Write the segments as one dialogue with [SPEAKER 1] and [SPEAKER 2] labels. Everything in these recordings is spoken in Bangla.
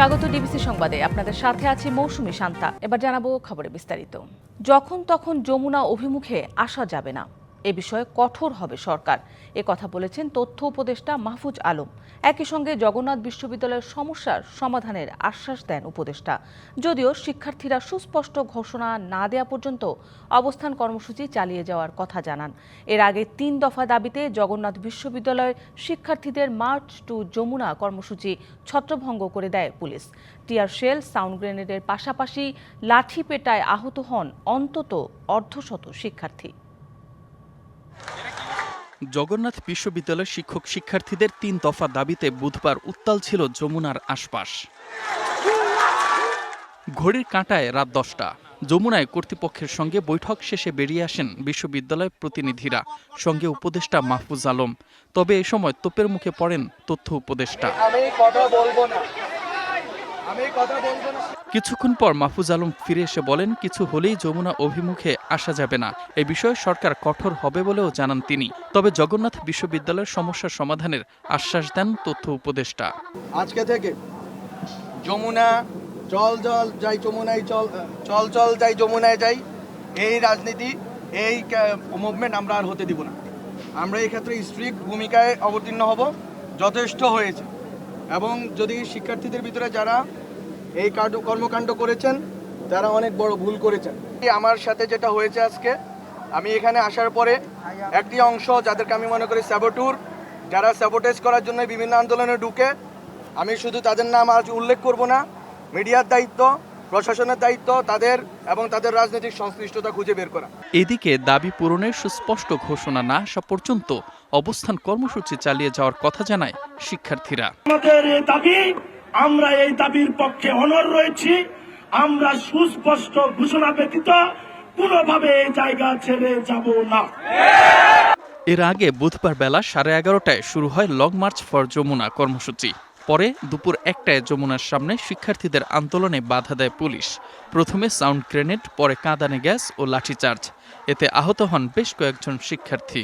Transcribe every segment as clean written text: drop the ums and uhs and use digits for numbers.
[SPEAKER 1] স্বাগত ডিবিসি সংবাদে। আপনাদের সাথে আছি মৌসুমী শান্তা। এবার জানাবো খবরে বিস্তারিত। যখন তখন যমুনা অভিমুখে আসা যাবে না, এ বিষয়ে কঠোর হবে সরকার, এ কথা বলেছেন তথ্য উপদেষ্টা মাহফুজ আলম। একই সঙ্গে জগন্নাথ বিশ্ববিদ্যালয়ের সমস্যার সমাধানের আশ্বাস দেন উপদেষ্টা। যদিও শিক্ষার্থীরা সুস্পষ্ট ঘোষণা না দেওয়া পর্যন্ত অবস্থান কর্মসূচি চালিয়ে যাওয়ার কথা জানান। এর আগে ৩ দফা দাবিতে জগন্নাথ বিশ্ববিদ্যালয়ের শিক্ষার্থীদের মার্চ টু যমুনা কর্মসূচি ছত্রভঙ্গ করে দেয় পুলিশ। টিয়ার শেল, সাউন্ড গ্রেনেডের পাশাপাশি লাঠি পেটায় আহত হন অন্তত অর্ধশত শিক্ষার্থী।
[SPEAKER 2] জগন্নাথ বিশ্ববিদ্যালয়ের শিক্ষক শিক্ষার্থীদের ৩ দফা দাবিতে বুধবার উত্তাল ছিল যমুনার আশপাশ। ঘড়ির কাঁটায় রাত ১০টা। যমুনায় কর্তৃপক্ষের সঙ্গে বৈঠক শেষে বেরিয়ে আসেন বিশ্ববিদ্যালয় প্রতিনিধিরা, সঙ্গে উপদেষ্টা মাহফুজ আলম। তবে এ সময় তোপের মুখে পড়েন তথ্য উপদেষ্টা। কিছুক্ষণ পর মাহফুজ আলম ফিরে এসে বলেন, কিছু হলেই যমুনা অভিমুখে আসা যাবে না। এ বিষয়ে সরকার কঠোর হবে বলেও জানান তিনি। তবে জগন্নাথ বিশ্ববিদ্যালয়ের সমস্যার সমাধানের আশ্বাস দেন তথ্য উপদেষ্টা।
[SPEAKER 3] আজকে থেকে যমুনা চল চল যাই যমুনায় চল চল যাই যমুনায় যাই, এই রাজনীতি, এই মুভমেন্ট আমরা আর হতে দিব না। আমরা এই ক্ষেত্রে স্ট্রিক্ট ভূমিকায় অবতীর্ণ হব। যথেষ্ট হয়েছে। এবং যদি শিক্ষার্থীদের ভিতরে যারা এই কর্মকাণ্ড করেছেন তারা অনেক বড় ভুল করেছেন। আমার সাথে যেটা হয়েছে আজকে, আমি এখানে আসার পরে একটি অংশ যাদেরকে আমি মনে করি স্যাবোটুর, যারা স্যাবোটেজ করার জন্য বিভিন্ন আন্দোলনে ঢুকে, আমি শুধু তাদের নাম আজ উল্লেখ করব না, মিডিয়ার দায়িত্ব, প্রশাসনের দায়িত্ব তাদের এবং তাদের রাজনৈতিক সংশ্লিষ্টতা খুঁজে বের করা।
[SPEAKER 2] এদিকে দাবি পূরণের সুস্পষ্ট ঘোষণা না আসা পর্যন্ত অবস্থান কর্মসূচি চালিয়ে যাওয়ার কথা জানায় শিক্ষার্থীরা।
[SPEAKER 4] আমাদের এই দাবি, আমরা এই দাবির পক্ষে অনড় রয়েছি। আমরা সুস্পষ্ট ঘোষণা ব্যতীত কোনোভাবে এই জায়গা ছেড়ে যাব না।
[SPEAKER 2] এর আগে বুধবার বেলা 11:30টায় শুরু হয় লং মার্চ ফর যমুনা কর্মসূচি। পরে দুপুর 1টায় যমুনার সামনে শিক্ষার্থীদের আন্দোলনে বাধা দেয় পুলিশ। প্রথমে সাউন্ড গ্রেনেড, পরে কাঁদানে গ্যাস ও লাঠিচার্জ। এতে আহত হন বেশ কয়েকজন শিক্ষার্থী।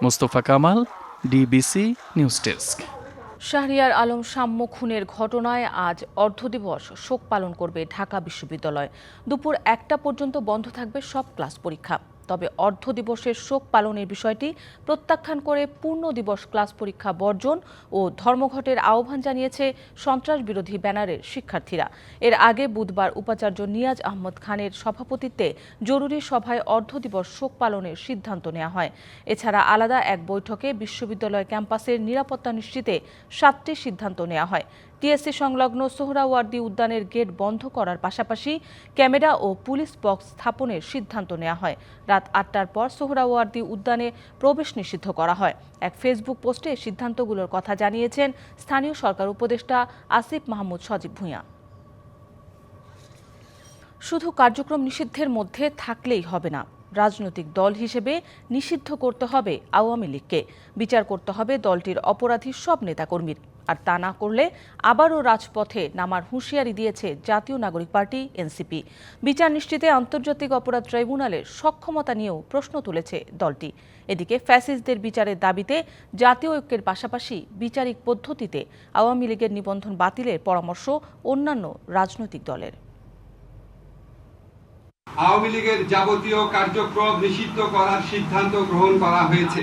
[SPEAKER 2] Mostafa Kamal, DBC news desk.
[SPEAKER 1] Shahriar Alam সাম্য খুনের ঘটনায় আজ অর্ধদিবস শোক পালন করবে ঢাকা বিশ্ববিদ্যালয়। দুপুর 1টা পর্যন্ত বন্ধ থাকবে সব ক্লাস পরীক্ষা। তবে অর্ধ দিবসের শোক পালনের বিষয়টি প্রত্যাখ্যান করে পূর্ণ দিবস ক্লাস পরীক্ষা বর্জন ও ধর্মঘটের আহ্বান জানিয়েছে সন্ত্রাস বিরোধী ব্যানারের শিক্ষার্থীরা। এর আগে বুধবার উপাচার্য নিয়াজ আহমদ খানের সভাপতিত্বে জরুরি সভায় অর্ধ দিবস শোক পালনের সিদ্ধান্ত নেওয়া হয়। এছাড়া আলাদা এক বৈঠকে বিশ্ববিদ্যালয় ক্যাম্পাসের নিরাপত্তা নিশ্চিতে 7টি সিদ্ধান্ত নেওয়া হয়। টিএসসি সংলগ্ন সোহরাওয়ার্দী উদ্যানের গেট বন্ধ করার পাশাপাশি ক্যামেরা ও পুলিশ বক্স স্থাপনের সিদ্ধান্ত নেওয়া হয়। রাত 8টার পর সোহরাওয়ার্দী উদ্যানে প্রবেশ নিষিদ্ধ করা হয়। এক ফেসবুক পোস্টে সিদ্ধান্তগুলোর কথা জানিয়েছেন স্থানীয় সরকার উপদেষ্টা আসিফ মাহমুদ সজীব ভূঁইয়া। শুধু কার্যক্রম নিষিদ্ধের মধ্যে থাকলেই হবে না, রাজনৈতিক দল হিসেবে নিষিদ্ধ করতে হবে আওয়ামী লীগকে। বিচার করতে হবে দলটির অপরাধী সব নেতাকর্মীর। আর তা না করলে আবারও রাজপথে নামার হুঁশিয়ারি দিয়েছে জাতীয় নাগরিক পার্টি এনসিপি। বিচার নিশ্চিতে আন্তর্জাতিক অপরাধ ট্রাইব্যুনালের সক্ষমতা নিয়েও প্রশ্ন তুলেছে দলটি। এদিকে ফ্যাসিস্টদের বিচারের দাবিতে জাতীয় ঐক্যের পাশাপাশি বিচারিক পদ্ধতিতে আওয়ামী লীগের নিবন্ধন বাতিলের পরামর্শ অন্যান্য রাজনৈতিক দলের।
[SPEAKER 5] আওয়ামী লীগের যাবতীয় কার্যক্রম নিষিদ্ধ করার সিদ্ধান্ত গ্রহণ করা হয়েছে।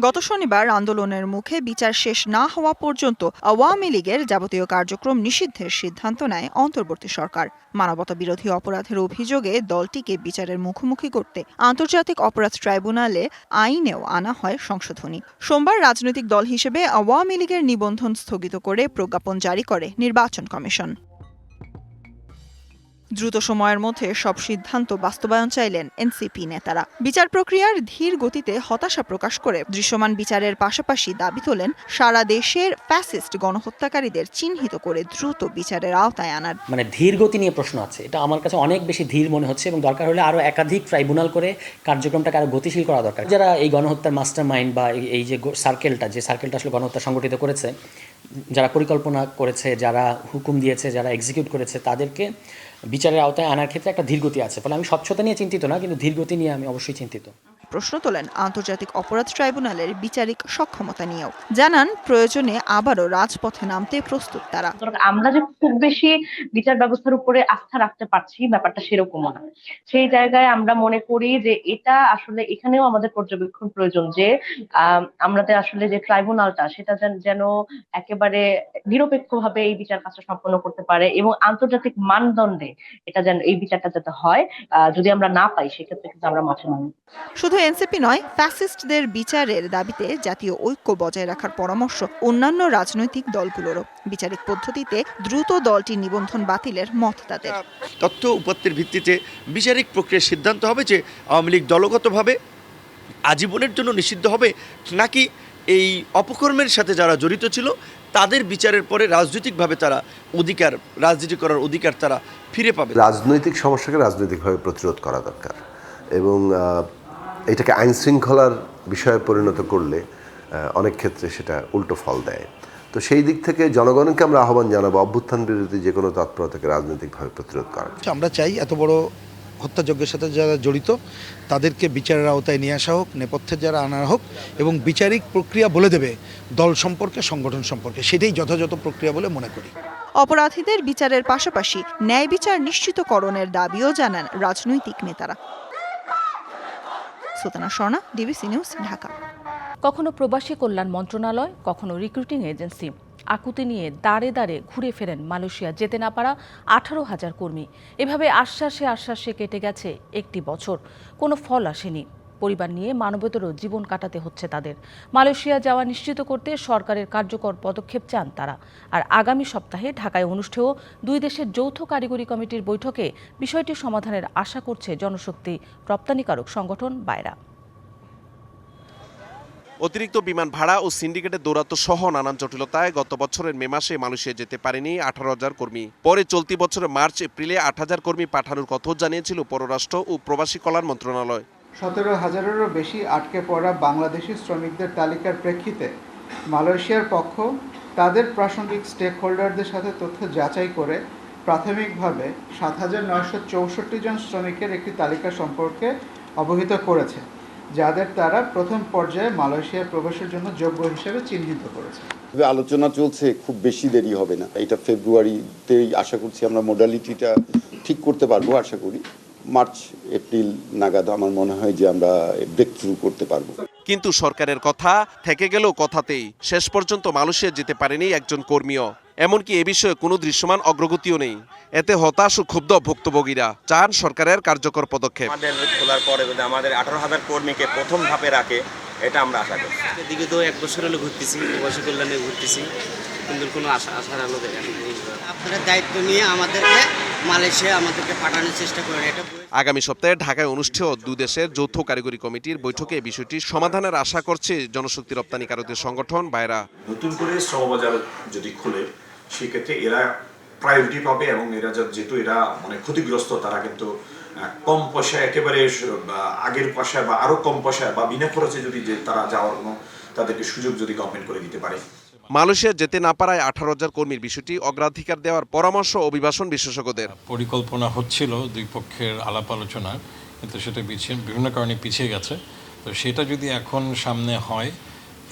[SPEAKER 6] গত শনিবার আন্দোলনের মুখে বিচার শেষ না হওয়া পর্যন্ত আওয়ামী লীগের যাবতীয় কার্যক্রম নিষিদ্ধের সিদ্ধান্ত নেয় অন্তর্বর্তী সরকার। মানবতা বিরোধী অপরাধের অভিযোগে দলটিকে বিচারের মুখোমুখি করতে আন্তর্জাতিক অপরাধ ট্রাইব্যুনালে আইনেও আনা হয় সংশোধনী। সোমবার রাজনৈতিক দল হিসেবে আওয়ামী লীগের নিবন্ধন স্থগিত করে প্রজ্ঞাপন জারি করে নির্বাচন কমিশন। দ্রুত সময়ের মধ্যে সব সিদ্ধান্ত বাস্তবায়ন চাইলেন এনসিপি নেতারা। বিচার প্রক্রিয়ার ধীর গতিতে হতাশা প্রকাশ করে দৃশ্যমান বিচারের পাশাপাশি দাবি তোলেন সারা দেশের ফ্যাসিস্ট গণহত্যাকারীদের চিহ্নিত করে দ্রুত বিচারের আওতায় আনার।
[SPEAKER 7] ধীর গতি নিয়ে প্রশ্ন আছে, এটা আমার কাছে অনেক বেশি ধীর মনে হচ্ছে এবং দরকার হলে আরও একাধিক ট্রাইব্যুনাল করে কার্যক্রমটাকে আরও গতিশীল করা দরকার। যারা এই গণহত্যার মাস্টার মাইন্ড বা এই যে সার্কেলটা আসলে গণহত্যা সংগঠিত করেছে, যারা পরিকল্পনা করেছে, যারা হুকুম দিয়েছে, যারা এক্সিকিউট করেছে, তাদেরকে বিচারের আওতায় আনার ক্ষেত্রে একটা ধীরগতি আছে। ফলে আমি স্বচ্ছতা নিয়ে চিন্তিত না, কিন্তু ধীরগতি নিয়ে আমি অবশ্যই চিন্তিত।
[SPEAKER 6] প্রশ্ন তোলেন আন্তর্জাতিক অপরাধ ট্রাইব্যুনালের বিচারিক সক্ষমতা নিয়েও। জানান প্রয়োজনে আবারও রাজপথে নামতে প্রস্তুত তারা।
[SPEAKER 8] আমরা যে খুব বেশি বিচার ব্যবস্থার উপরে আস্থা রাখতে পারছি ব্যাপারটা সেরকমও না। সেই জায়গায় আমরা মনে করি যে এটা আসলে এখানেও আমাদের পর্যবেক্ষণ প্রয়োজন যে আমাদের আসলে যে ট্রাইব্যুনালটা সেটা যেন একেবারে নিরপেক্ষভাবে এই বিচার কাজটা সম্পন্ন করতে পারে এবং আন্তর্জাতিক মানদণ্ডে এটা যেন এই বিচারটা যাতে হয়। যদি আমরা না পাই সেক্ষেত্রে কিন্তু আমরা মাঠে নামব।
[SPEAKER 6] শুধু এনসিপি নয়, ফ্যাসিস্টদের বিচারের দাবিতে জাতীয় ঐক্য বজায় রাখার পরামর্শ অন্যান্য রাজনৈতিক দলগুলোরও। বিচারিক পদ্ধতিতে দ্রুত দলটি নিবন্ধন বাতিলের মত তাদের।
[SPEAKER 9] তথ্য উপাত্তের ভিত্তিতে বিচারিক প্রক্রিয়ার সিদ্ধান্ত হবে যে আওয়ামী লীগ দলগতভাবে আজীবনের জন্য নিষিদ্ধ হবে, নাকি এই অপকর্মের সাথে যারা জড়িত ছিল তাদের বিচারের পরে রাজনৈতিকভাবে তারা রাজনীতি করার অধিকার তারা ফিরে পাবে।
[SPEAKER 10] রাজনৈতিক সমস্যাকে রাজনৈতিকভাবে প্রতিরোধ করা দরকার এবং এটাকে আইন শৃঙ্খলার বিষয়ে পরিণত করলে অনেক ক্ষেত্রে সেটা উল্টো ফল দেয়। তো সেই দিক থেকে জনগণকে আমরা আহ্বান জানাবো অভ্যুত্থান বিরোধী যে কোনো তৎপরতাকে রাজনৈতিকভাবে প্রতিরোধ করা।
[SPEAKER 11] আমরা চাই এত বড় হত্যাযজ্ঞের সাথে যারা জড়িত তাদেরকে বিচারের আওতায় নিয়ে আসা হোক, নেপথ্যে যারা আনা হোক এবং বিচারিক প্রক্রিয়া বলে দেবে দল সম্পর্কে, সংগঠন সম্পর্কে, সেটাই যথাযথ প্রক্রিয়া বলে মনে করি।
[SPEAKER 6] অপরাধীদের বিচারের পাশাপাশি ন্যায় বিচার নিশ্চিতকরণের দাবিও জানান রাজনৈতিক নেতারা। Sultana Swarna, DBC news, Dhaka.
[SPEAKER 1] কখনো প্রবাসী কল্যাণ মন্ত্রণালয়, কখনো রিক্রুটিং এজেন্সি আকুতি নিয়ে দাঁড়ে দাঁড়ে ঘুরে ফেরেন মালয়েশিয়া যেতে না পারা 18,000 কর্মী। এভাবে আশ্বাসে কেটে গেছে একটি বছর, কোনো ফল আসেনি। পরিবার নিয়ে মানবেতর জীবন কাটাতে হচ্ছে তাদের। মালয়েশিয়া যাওয়া নিশ্চিত করতে সরকারের কার্যকর পদক্ষেপ চান তারা। আর আগামী সপ্তাহে ঢাকায় অনুষ্ঠেয় দুই দেশের যৌথ কারিগরি কমিটির বৈঠকে বিষয়টি সমাধানের আশা করছে জনশক্তি রপ্তানিকারক সংগঠন বায়রা।
[SPEAKER 12] অতিরিক্ত বিমান ভাড়া ও সিন্ডিকেটের দৌরাত্ম সহ নানান জটিলতায় গত বছরের মে মাসে মালয়েশিয়া যেতে পারেনি 18,000 কর্মী। পরে চলতি বছরের মার্চ এপ্রিলে 8,000 কর্মী পাঠানোর কথাও জানিয়েছিল পররাষ্ট্র ও প্রবাসী কল্যাণ মন্ত্রণালয়।
[SPEAKER 13] 17,000-এরও বেশি আটকে পড়া বাংলাদেশি শ্রমিকদের তালিকার প্রেক্ষিতে মালয়েশিয়ার পক্ষ তাদের প্রাসঙ্গিক স্টেক হোল্ডারদের সাথে তথ্য যাচাই করে প্রাথমিকভাবে 7,964 জন শ্রমিকের একটি তালিকা সম্পর্কে অবহিত করেছে, যাদের তারা প্রথম পর্যায়ে মালয়েশিয়ায় প্রবেশের জন্য যোগ্য হিসেবে চিহ্নিত করেছে।
[SPEAKER 14] আলোচনা চলছে, খুব বেশি দেরি হবে না। এটা ফেব্রুয়ারিতেই আশা করছি আমরা মোডালিটিটা ঠিক করতে পারবো। আশা করি মার্চ এপ্রিল নাগাদ আমার মনে হয় যে আমরা ব্রেক থ্রু করতে পারবো।
[SPEAKER 12] কিন্তু সরকারের কথা থেকে গেলেও কথাতেই শেষ পর্যন্ত মালয়েশিয়া যেতে পারেনি একজন কর্মীও। এমনকি এ বিষয়ে কোনো দৃশ্যমান অগ্রগতিও নেই। এতে হতাশ ও ক্ষুব্ধ ভুক্তভোগীরা চান সরকারের কার্যকর পদক্ষেপ।
[SPEAKER 15] আমাদের খোলার পরে যদি আমাদের 18,000 কর্মীকে প্রথম ধাপে রাখে, এটা আমরা আশা করছি।
[SPEAKER 16] এদিকে তো 1 বছর হলো ঘুরতেছি, প্রবাসী কল্যাণে ঘুরতেছি, কিন্তু কোনো আশার আলো দেখা নেই। আপনারা দায়িত্ব নিয়ে আমাদেরকে মালয়েশিয়া আমাদেরকে পাঠানোর চেষ্টা করেন। এটা
[SPEAKER 12] আগামী সপ্তাহে ঢাকায় অনুষ্ঠেয় দুই দেশের যৌথ কারিগরি কমিটির বৈঠকে বিষয়টি সমাধানের আশা করছে জনশক্তি রপ্তানিকারকদের সংগঠন বায়রা।
[SPEAKER 17] নতুন করে শ্রমবাজার যদি খুলে সেক্ষেত্রে এরা প্রায়োরিটি পাবে এবং এরা যেহেতু এরা মানে ক্ষতিগ্রস্ত, তারা কিন্তু কম পয়সায় একেবারে আগের পয়সায় বা আরো কম পয়সায় বা বিনা খরচে যদি তারা যাওয়ার কোনো তাদেরকে সুযোগ যদি গভর্নমেন্ট করে দিতে পারে।
[SPEAKER 12] মালয়েশিয়া যেতে না পারায় 18,000 কর্মীর বিষয়টি অগ্রাধিকার দেওয়ার পরামর্শ অভিবাসন বিশেষজ্ঞদের।
[SPEAKER 18] পরিকল্পনা হচ্ছিল দুই পক্ষের আলাপ আলোচনা, কিন্তু সেটা বিভিন্ন কারণে পিছিয়ে গেছে। তো সেটা যদি এখন সামনে হয়,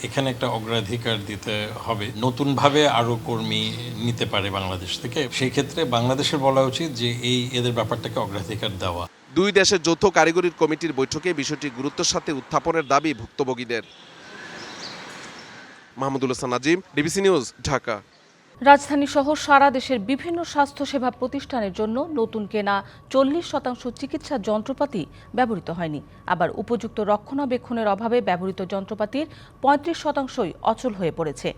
[SPEAKER 18] এখানে একটা অগ্রাধিকার দিতে হবে। নতুনভাবে আরও কর্মী নিতে পারে বাংলাদেশ থেকে, সেই ক্ষেত্রে বাংলাদেশের বলা উচিত যে এদের ব্যাপারটাকে অগ্রাধিকার দেওয়া।
[SPEAKER 12] দুই দেশের যৌথ কারিগরি কমিটির বৈঠকে বিষয়টি গুরুত্বের সাথে উত্থাপনের দাবি ভুক্তভোগীদের। Mahmudul Hasan Nazim, DBC news, Dhaka.
[SPEAKER 1] রাজধানী সহ সারা দেশের বিভিন্ন স্বাস্থ্যসেবা প্রতিষ্ঠানের জন্য নতুন কেনা 40% চিকিৎসা যন্ত্রপাতি ব্যবহৃত হয়নি। আবার উপযুক্ত রক্ষণাবেক্ষণের অভাবে ব্যবহৃত যন্ত্রপাতির 35%ই অচল হয়ে পড়েছে।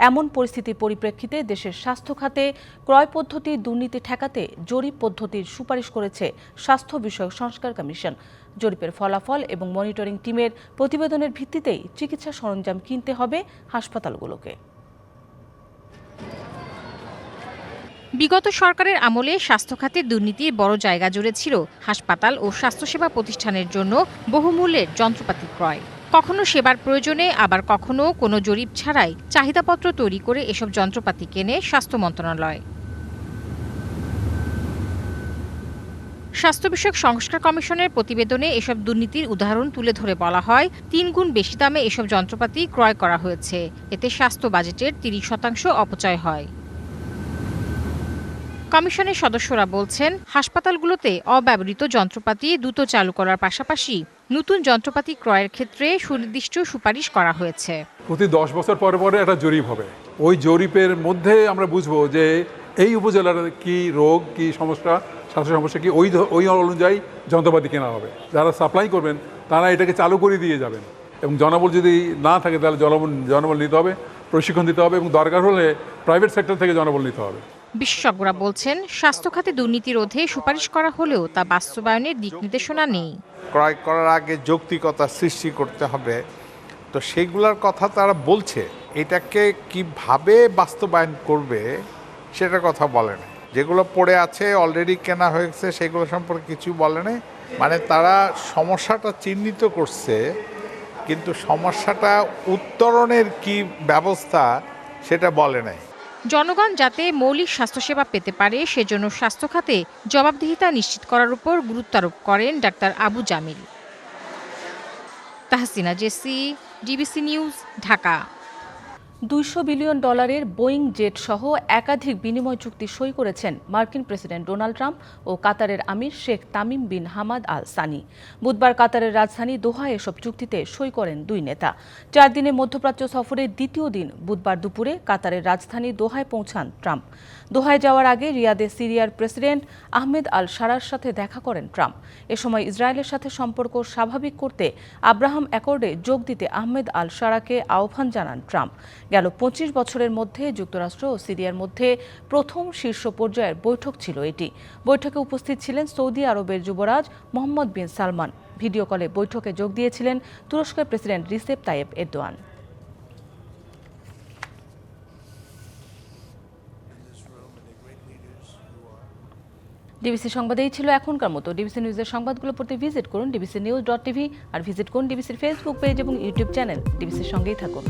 [SPEAKER 1] এমন পরিস্থিতির পরিপ্রেক্ষিতে দেশের স্বাস্থ্য খাতে ক্রয় পদ্ধতির দুর্নীতি ঠেকাতে জরিপ পদ্ধতির সুপারিশ করেছে স্বাস্থ্য বিষয়ক সংস্কার কমিশন। জরিপের ফলাফল এবং মনিটরিং টিমের প্রতিবেদনের ভিত্তিতেই চিকিৎসা সরঞ্জাম কিনতে হবে হাসপাতালগুলোকে।
[SPEAKER 19] বিগত সরকারের আমলে স্বাস্থ্য খাতে দুর্নীতির বড় জায়গা জুড়ে ছিল হাসপাতাল ও স্বাস্থ্যসেবা প্রতিষ্ঠানের জন্য বহুমূল্যের যন্ত্রপাতি ক্রয়। কখনো সেবার প্রয়োজনে, আবার কখনো কোনো জরিপ ছাড়াই চাহিদাপত্র তৈরি করে এসব যন্ত্রপাতি কেনে স্বাস্থ্য মন্ত্রণালয়। স্বাস্থ্য বিষয়ক সংস্কার কমিশনের প্রতিবেদনে এসব দুর্নীতির উদাহরণ তুলে ধরে বলা হয় 3 গুণ বেশি দামে এসব যন্ত্রপাতি ক্রয় করা হয়েছে। এতে স্বাস্থ্য বাজেটের 30% অপচয় হয়। কমিশনের সদস্যরা বলছেন, হাসপাতালগুলোতে অব্যবহৃত যন্ত্রপাতি দ্রুত চালু করার পাশাপাশি নতুন যন্ত্রপাতি ক্রয়ের ক্ষেত্রে সুনির্দিষ্ট সুপারিশ করা হয়েছে।
[SPEAKER 20] প্রতি 10 বছর পরে পরে একটা জরিপ হবে। ওই জরিপের মধ্যে আমরা বুঝবো যে এই উপজেলার কি রোগ, কি সমস্যা, স্বাস্থ্য সমস্যা কি, ওই অনুযায়ী যন্ত্রপাতি কেনা হবে। যারা সাপ্লাই করবেন তারা এটাকে চালু করে দিয়ে যাবেন, এবং জনবল যদি না থাকে তাহলে জনবল নিতে হবে, প্রশিক্ষণ দিতে হবে, এবং দরকার হলে প্রাইভেট সেক্টর থেকে জনবল নিতে হবে।
[SPEAKER 19] বিশেষজ্ঞরা বলছেন, স্বাস্থ্য খাতে দুর্নীতি রোধে সুপারিশ করা হলেও তা বাস্তবায়নের দিক নির্দেশনা নেই।
[SPEAKER 21] ক্রয় করার আগে যৌক্তিকতা সৃষ্টি করতে হবে, তো সেইগুলোর কথা তারা বলছে। এটাকে কিভাবে বাস্তবায়ন করবে সেটার কথা বলে না। যেগুলো পড়ে আছে, অলরেডি কেনা হয়েছে, সেগুলো সম্পর্কে কিছু বলে না। মানে তারা সমস্যাটা চিহ্নিত করছে, কিন্তু সমস্যাটা উত্তরণের কি ব্যবস্থা সেটা বলে নাই।
[SPEAKER 19] জনগণ যাতে মৌলিক স্বাস্থ্যসেবা পেতে পারে সেজন্য স্বাস্থ্য খাতে জবাবদিহিতা নিশ্চিত করার উপর গুরুত্ব আরোপ করেন ডাক্তার Abu Jamil. Tahsina Jessy, DBC news, Dhaka.
[SPEAKER 1] $200 billion Boeing jet সহ একাধিক বিনিময় চুক্তি সই করেছেন মার্কিন প্রেসিডেন্ট ডোনাল্ড ট্রাম্প ও কাতারের আমির Sheikh Tamim bin Hamad Al Thani. বুধবার কাতারের রাজধানী দোহায় এসব চুক্তিতে সই করেন দুই নেতা। 4 দিনের মধ্যপ্রাচ্য সফরের দ্বিতীয় দিন বুধবার দুপুরে কাতারের রাজধানী দোহায় পৌঁছান ট্রাম্প। দোহায় যাওয়ার আগে রিয়াদে সিরিয়ার প্রেসিডেন্ট আহমেদ আল শারার সাথে দেখা করেন ট্রাম্প। এ সময় ইসরায়েলের সাথে সম্পর্ক স্বাভাবিক করতে আব্রাহাম অ্যাকর্ডে যোগ দিতে আহমেদ আল শারাকে আহ্বান জানান ট্রাম্প। গেল 25 বছরের মধ্যে যুক্তরাষ্ট্র ও সিরিয়ার মধ্যে প্রথম শীর্ষ পর্যায়ের বৈঠক ছিল এটি। বৈঠকে উপস্থিত ছিলেন সৌদি আরবের যুবরাজ মোহাম্মদ বিন সালমান। ভিডিও কলে বৈঠকে যোগ দিয়েছিলেন তুরস্কের president Recep Tayyip Erdogan. DBC সংবাদেই ছিল এখনকার মতো। ডিবিসি নিউজের সংবাদগুলো পড়তে ভিজিট করুন dbcnews.tv আর ভিজিট করুন ডিবিসির ফেসবুক পেজ এবং ইউটিউব চ্যানেল। ডিবিসির সঙ্গেই থাকুন।